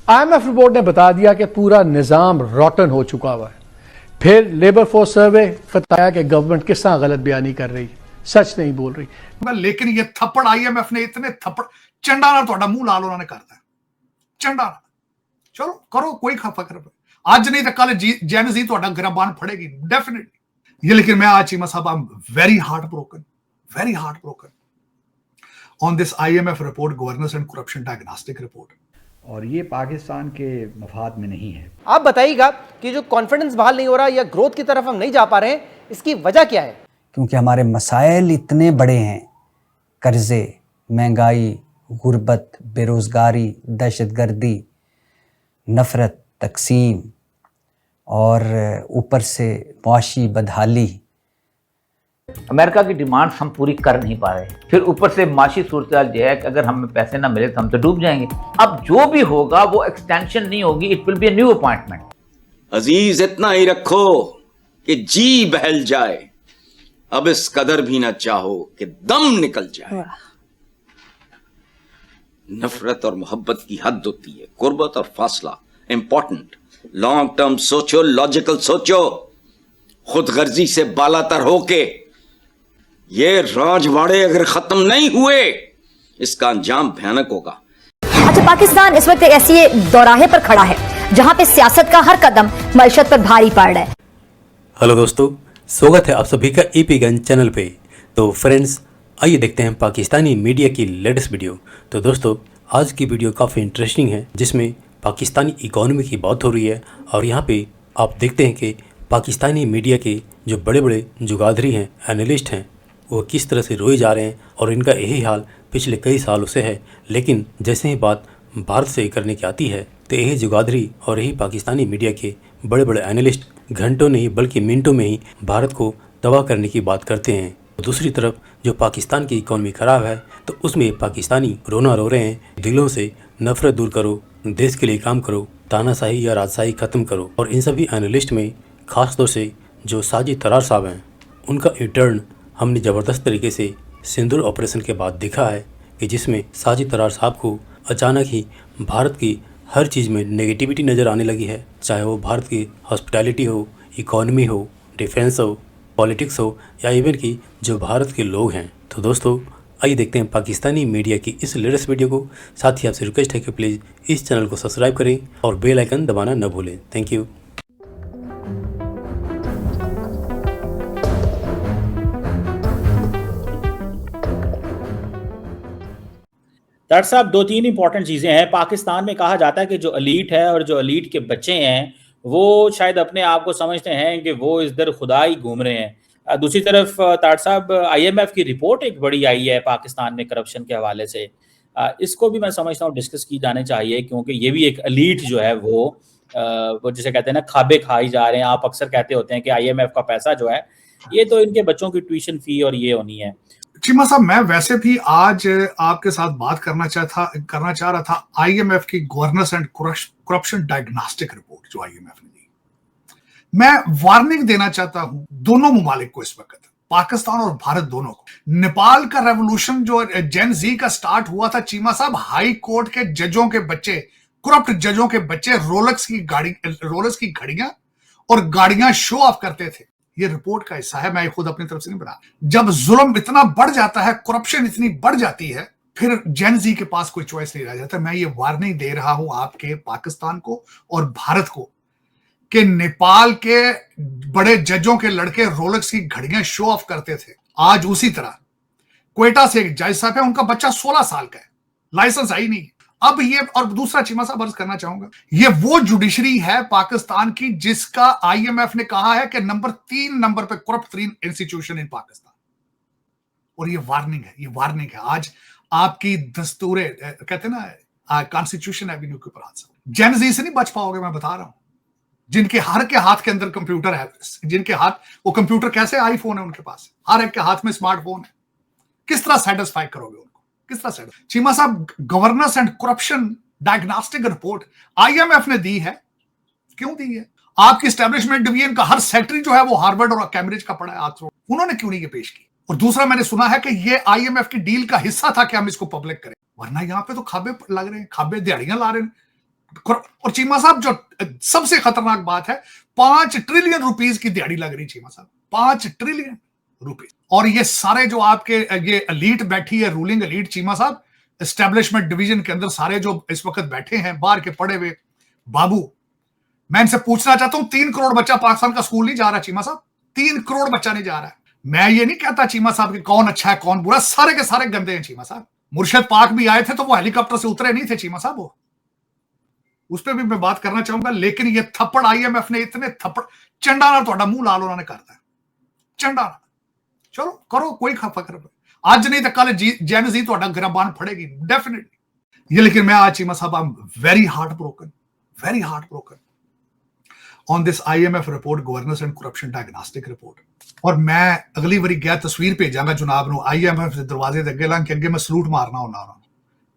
IMF report ने बता दिया कि पूरा निजाम रॉटन हो चुका हुआ है। फिर लेबर फोर्स सर्वे बताया कि गवर्नमेंट किस तरह गलत बयानी कर रही, सच नहीं बोल रही। लेकिन ये थप्पड़ आईएमएफ ने इतने थप्पड़ चंडाना थोड़ा मुंह लाल उन्होंने करता है चंडाना। चलो करो कोई फकर आज नहीं तो कल जैन जी थोड़ा गिरबान फड़ेगी डेफिनेटली ये। लेकिन मैं आज चीमा साहब I am very heart broken on this IMF report, governance and corruption diagnostic report. और ये पाकिस्तान के मफाद में नहीं है। आप बताइएगा कि जो कॉन्फिडेंस बहाल नहीं हो रहा या ग्रोथ की तरफ हम नहीं जा पा रहे हैं, इसकी वजह क्या है? क्योंकि हमारे मसाइल इतने बड़े हैं, कर्जे, महंगाई, गुर्बत, बेरोज़गारी, दहशतगर्दी, नफ़रत, तकसीम और ऊपर से मुआशी बदहाली। अमेरिका की डिमांड्स हम पूरी कर नहीं पा रहे, फिर ऊपर से माशी सूरत जो है कि अगर हमें पैसे ना मिले तो हम तो डूब जाएंगे। अब जो भी होगा वो एक्सटेंशन नहीं होगी, it will be a new appointment. Aziz इतना ही रखो कि जी बहल जाए, अब इस कदर भी ना चाहो कि दम निकल जाए। नफरत और मोहब्बत की हद होती है, कुर्बत और फासला इंपॉर्टेंट। लॉन्ग टर्म सोचो, लॉजिकल सोचो, खुद गर्जी से बालातर होके ये राजवाड़े अगर खत्म नहीं हुए इसका अंजाम भयानक होगा। अच्छा, पाकिस्तान इस वक्त एक ऐसी दौराहे पर खड़ा है जहां पे सियासत का हर कदम मईशत पर भारी पड़ रहा है। हेलो दोस्तों, स्वागत है आप सभी का ईपी गन चैनल पे। तो फ्रेंड्स, आइए देखते हैं पाकिस्तानी मीडिया की लेटेस्ट वीडियो। तो दोस्तों, आज की वीडियो काफ़ी इंटरेस्टिंग है, जिसमें पाकिस्तानी इकोनॉमी की बात हो रही है। और यहाँ पे आप देखते हैं कि पाकिस्तानी मीडिया के जो बड़े बड़े जुगादरी हैं, एनालिस्ट हैं, वो किस तरह से रोए जा रहे हैं। और इनका यही हाल पिछले कई सालों से है। लेकिन जैसे ही बात भारत से करने की आती है तो यही जुगादरी और यही पाकिस्तानी मीडिया के बड़े बड़े एनालिस्ट घंटों नहीं बल्कि मिनटों में ही भारत को तबाह करने की बात करते हैं। दूसरी तरफ जो पाकिस्तान की इकॉनमी ख़राब है तो उसमें पाकिस्तानी रोना रो रहे हैं, दिलों से नफरत दूर करो, देश के लिए काम करो, तानाशाही या राजशाही ख़त्म करो। और इन सभी एनालिस्ट में ख़ास तौर से जो साजिद तरार साहब हैं, उनका रिटर्न हमने ज़बरदस्त तरीके से सिंदूर ऑपरेशन के बाद देखा है कि जिसमें साजिद तरार साहब को अचानक ही भारत की हर चीज़ में नेगेटिविटी नज़र आने लगी है, चाहे वो भारत की हॉस्पिटैलिटी हो, इकॉनमी हो, डिफेंस हो, पॉलिटिक्स हो या इवन कि जो भारत के लोग हैं। तो दोस्तों, आइए देखते हैं पाकिस्तानी मीडिया की इस लेटेस्ट वीडियो को। साथ ही आपसे रिक्वेस्ट है कि प्लीज़ इस चैनल को सब्सक्राइब करें और बेल आइकन दबाना न भूलें। Thank you. डॉक्टर साहब, दो तीन इंपॉर्टेंट चीज़ें हैं। पाकिस्तान में कहा जाता है कि जो एलीट है और जो एलीट के बच्चे हैं वो शायद अपने आप को समझते हैं कि वो इस दर खुदा ही घूम रहे हैं। दूसरी तरफ तार साहब, आईएमएफ की रिपोर्ट एक बड़ी आई है पाकिस्तान में करप्शन के हवाले से। इसको भी मैं समझता हूँ डिस्कस की जाने चाहिए, क्योंकि ये भी एक एलीट जो है वो जिसे कहते हैं ना, खाबे खाई जा रहे हैं। आप अक्सर कहते होते हैं कि आईएमएफ का पैसा जो है ये तो इनके बच्चों की ट्यूशन फी और ये होनी है। चीमा साहब, मैं वैसे भी आज आपके साथ बात करना चाह रहा था आईएमएफ की governance and corruption diagnostic report जो आईएमएफ ने दी। मैं वार्निंग देना चाहता हूं दोनों मुमालिक को इस वक्त, पाकिस्तान और भारत दोनों को। नेपाल का रेवोल्यूशन जो जेन जी का स्टार्ट हुआ था चीमा साहब, हाई कोर्ट के जजों के बच्चे, करप्ट जजों के बच्चे रोलेक्स की घड़ियां और गाड़ियां शो ऑफ करते थे। ये रिपोर्ट का हिस्सा है, मैं खुद अपनी तरफ से नहीं बना। जब जुल्म इतना बढ़ जाता है, करप्शन इतनी बढ़ जाती है, फिर जेन जी के पास कोई चॉइस नहीं रह जाता। मैं ये वार्निंग दे रहा हूं आपके पाकिस्तान को और भारत को कि नेपाल के बड़े जजों के लड़के रोलेक्स की घड़ियां शो ऑफ करते थे। आज उसी तरह क्वेटा से एक जज साहब है, उनका बच्चा 16 साल का है, लाइसेंस आई नहीं। अब ये, और दूसरा चीमा साहब अर्ज करना चाहूंगा, ये वो जुडिशरी है पाकिस्तान की जिसका आईएमएफ ने कहा है कि नंबर 3 पे करप्ट इंस्टीट्यूशन इन पाकिस्तान। और ये वार्निंग है। आज आपकी दस्तूरे कहते हैं ना, कॉन्स्टिट्यूशन एवेन्यू के ऊपर हादसा। जेन जी से नहीं बच पाओगे, मैं बता रहा हूं। जिनके हर के हाथ के अंदर कंप्यूटर है, जिनके हाथ, वो कंप्यूटर कैसे, आईफोन है उनके पास, हर एक के हाथ में स्मार्टफोन है, किस तरह सेटिस्फाई करोगे उनको, किस तरह से? चीमा साहब, governance and corruption diagnostic report IMF ने दी है। क्यों दी है? आपकी एस्टेब्लिशमेंट डिवीजन का हर सेक्रेटरी जो है वो हार्वर्ड और कैम्ब्रिज का पढ़ा है, ऑक्सफोर्ड, उन्होंने क्यों नहीं ये पेश की? और दूसरा, मैंने सुना है कि ये आईएमएफ की डील का हिस्सा था कि हम इसको पब्लिक करें, वरना यहां पे तो खाबे लग रहे हैं, खाबे दिहाड़ियां ला रहे हैं, और चीमा साहब जो सबसे खतरनाक बात है, 5 ट्रिलियन रुपीस की दिहाड़ी लग रही चीमा साहब, 5 ट्रिलियन रुपीस। और ये सारे जो आपके ये एलीट बैठी है, रूलिंग एलीट चीमा साहब, एस्टेब्लिशमेंट डिवीजन के अंदर सारे जो इस वक्त बैठे हैं बाहर के पड़े हुए बाबू, मैं इनसे पूछना चाहता हूं, 3 करोड़ बच्चा पाकिस्तान का स्कूल नहीं जा रहा चीमा साहब, 3 करोड़ बच्चा नहीं जा रहा है। मैं ये नहीं कहता चीमा साहब कि कौन अच्छा है कौन बुरा, सारे के सारे गंदे हैं चीमा साहब। मुर्शिद पाक भी आए थे तो वो हेलीकॉप्टर से उतरे नहीं थे चीमा साहब, वो उस पर भी मैं बात करना चाहूंगा। लेकिन ये थप्पड़ IMF ने इतने थप्पड़, चंडाना तोड़ा मुंह लाल उन्होंने करता है, चंडाना। चलो करो, कोई फकर आज नहीं तो कल जैन जी तोड़ा गिरबान फड़ेगी डेफिनेटली ये। लेकिन मैं आज चीमा साहब, I am very heart broken on this IMF report, governance and corruption diagnostic report. और मैं अगली बारी गया तस्वीर भेजांगा जनाब ਨੂੰ IMF ਦੇ ਦਰਵਾਜ਼ੇ ਦੇ ਅੱਗੇ ਲੰਘ ਕੇ ਅੱਗੇ ਮੈਂ ਸਲੂਟ ਮਾਰਨਾ ਉਹਨਾਂ ਨੂੰ।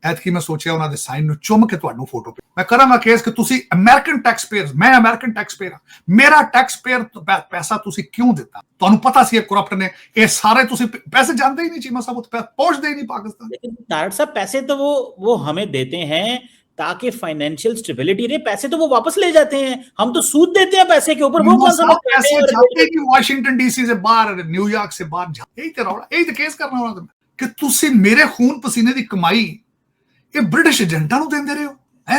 ਐਤਕੀ ਮੈਂ ਸੋਚਿਆ ਉਹਨਾਂ ਦੇ ਸਾਈਨ ਨੂੰ ਚੁੰਮ ਕੇ ਤੁਹਾਨੂੰ ਫੋਟੋ ਮੈਂ ਕਰਾਂਗਾ ਕੇਸ ਕਿ ਤੁਸੀਂ ਅਮਰੀਕਨ ਟੈਕਸਪੇਅਰਸ, ਮੈਂ ਅਮਰੀਕਨ ਟੈਕਸਪੇਅਰ ਹਾਂ, ਮੇਰਾ ਟੈਕਸਪੇਅਰ ਪੈਸਾ ਤੁਸੀਂ ਕਿਉਂ ਦਿੱਤਾ? ਤੁਹਾਨੂੰ ਪਤਾ ਸੀ ਇਹ ਕਰਪਟ ਨੇ, ਇਹ ਸਾਰੇ ਤੁਸੀਂ ਪੈਸੇ ਜਾਂਦੇ ही नहीं चीमा साहब, पहुंचते ही नहीं पाकिस्तान। लेकिन तारड़ साहब पैसे तो वो हमें देते हैं ताकि फाइनेंशियल स्टेबिलिटी रहे, पैसे तो वो वापस ले जाते हैं, हम तो सूद देते हैं पैसे के ऊपर। वो कौन सा पैसे जाते कि वाशिंगटन DC से बाहर, न्यूयॉर्क से बाहर, यही तो रौला, यही तो केस करना होना कि तुसी मेरे खून पसीने की कमाई ये ब्रिटिश एजेंटा ਨੂੰ ਦਿੰਦੇ ਰਹੇ ਹੋ ਹੈ।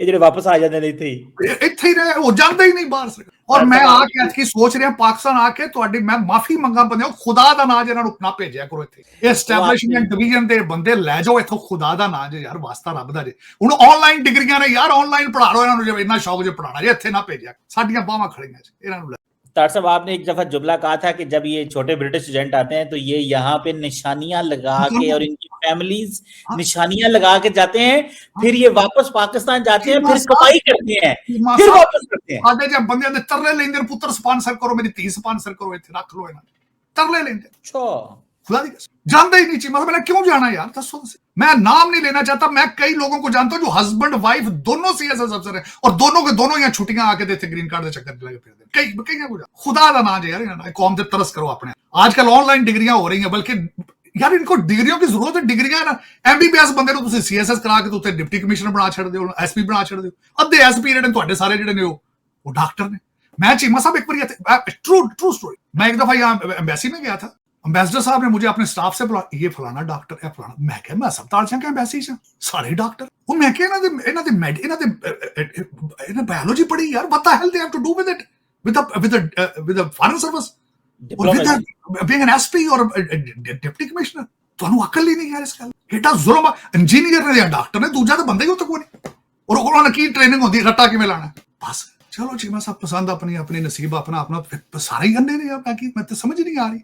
ਇਹ ਜਿਹੜੇ ਵਾਪਸ ਆ ਜਾਂਦੇ ਨੇ ਇੱਥੇ ਹੀ ਰਹੇ, ਉਹ ਜਾਂਦੇ ਹੀ ਨਹੀਂ ਬਾਹਰ। और मैं आके आज की सोच रहा पाकिस्तान आके ਤੁਹਾਡੀ ਮੈਂ ਮਾਫੀ ਮੰਗਾ ਬੰਦਿਓ, ਖੁਦਾ ਦਾ ਨਾਂ ਇਹਨਾਂ ਨੂੰ ਨਾ ਭੇਜਿਆ ਕਰੋ ਇੱਥੇ। ਇਹ ਐਸਟੈਬਲਿਸ਼ਮੈਂਟ ਡਿਵੀਜ਼ਨ ਦੇ ਬੰਦੇ ਲੈ ਜਾਓ ਇੱਥੋਂ, ਖੁਦਾ ਦਾ ਨਾਂ ਜੇ ਯਾਰ, ਵਾਸਤਾ ਰੱਬ ਦਾ ਜੇ। ਹੁਣ ਆਨਲਾਈਨ ਡਿਗਰੀਆਂ ਨੇ ਯਾਰ, ਆਨਲਾइन ਪੜ੍ਹਾ ਲਓ ਇਹਨਾਂ ਨੂੰ, ਜੇ ਇੰਨਾ ਸ਼ੌਕ ਜੇ ਪੜਾਣਾ ਜੇ, ਇੱਥੇ ਨਾ ਭੇਜਿਆ। ਸਾਡੀਆਂ ਬਾਹਾਂ ਖੜੀਆਂ ਚ ਇਹਨਾਂ ਨੂੰ। तार साहब आपने एक दफा जुमला कहा था कि जब ये छोटे ब्रिटिश एजेंट आते हैं तो ये यहाँ पे निशानियां लगा के, और इनकी फैमिलीज निशानियां लगा के जाते हैं, फिर ये वापस पाकिस्तान जाते हैं, फिर कमाई करते हैं, फिर वापस करते हैं। आधे जब बंदे दे तरले लेंदे, पुत्र स्पॉन्सर करो, मेरी धी स्पॉन्सर करो, इत्थे रख लो, इन्हां तरले लेंदे। अच्छा, खुदा दी कसम जानते ही नहीं चीमा, मैंने क्यों जाना यार, दसो। मैं नाम नहीं लेना चाहता, मैं कई लोगों को जानता हूं जो हस्बैंड वाइफ दोनों CSS अफसर हैं, और दोनों के दोनों यहाँ छुट्टियां आके देते ग्रीन कार्ड के चक्कर लगे फिरदे। कई को खुदा दा नाम यार, इन्हां कौम ते तरस करो अपने। आजकल ऑनलाइन डिग्रियां हो रही हैं, बल्कि यार इनको डिग्रियों की जरूरत है। डिग्रियां ना MBBS बंदे ਨੂੰ ਤੁਸੀਂ CSS ਕਰਾ ਕੇ ਉੱਤੇ ਡਿਪਟੀ ਕਮਿਸ਼ਨਰ ਬਣਾ ਛੱਡਦੇ ਹੋ, SP ਬਣਾ ਛੱਡਦੇ ਹੋ। ਅੱਧੇ SP ਜਿਹੜੇ ਤੁਹਾਡੇ ਸਾਰੇ ਜਿਹੜੇ ਨੇ ਉਹ डॉक्टर ने। मैं चीमा साहब एक बार ट्रू स्टोरी, मैं एक दफा यहाँ एम्बेसी में गया था, एम्बेसडर साहब ने मुझे अपने स्टाफ से बोला, ये फलाना डॉक्टर है फलाना। मैं क्या, मैं अस्पताल से एम्बेसी से सारे डॉक्टर, वो मैं क्या इन्होंने बायोलॉजी पढ़ी यार, what the hell they have to do with it, with the foreign service, with being an SP और डिप्टी कमिश्नर। ਤੁਹਾਨੂੰ ਅਕਲ ਹੀ ਨਹੀਂ ਯਾਰ ਇਸ ਗੱਲ, ਕਿਹੜਾ ਜ਼ੁਲਮ। ਇੰਜੀਨੀਅਰ ਨੇ ਜਾਂ ਡਾਕਟਰ ਨੇ, ਦੂਜਾ ਤਾਂ ਬੰਦਾ ਹੀ ਉੱਥੇ ਕੋਈ ਨਹੀਂ। और ਉਹਨਾਂ की ट्रेनिंग होती है रट्टा किवें लाना, बस चलो चीमा साहब पसंद अपनी अपनी नसीब अपना अपना, सारे ही गंदे ने यार, मैं तो समझ नहीं आ रही।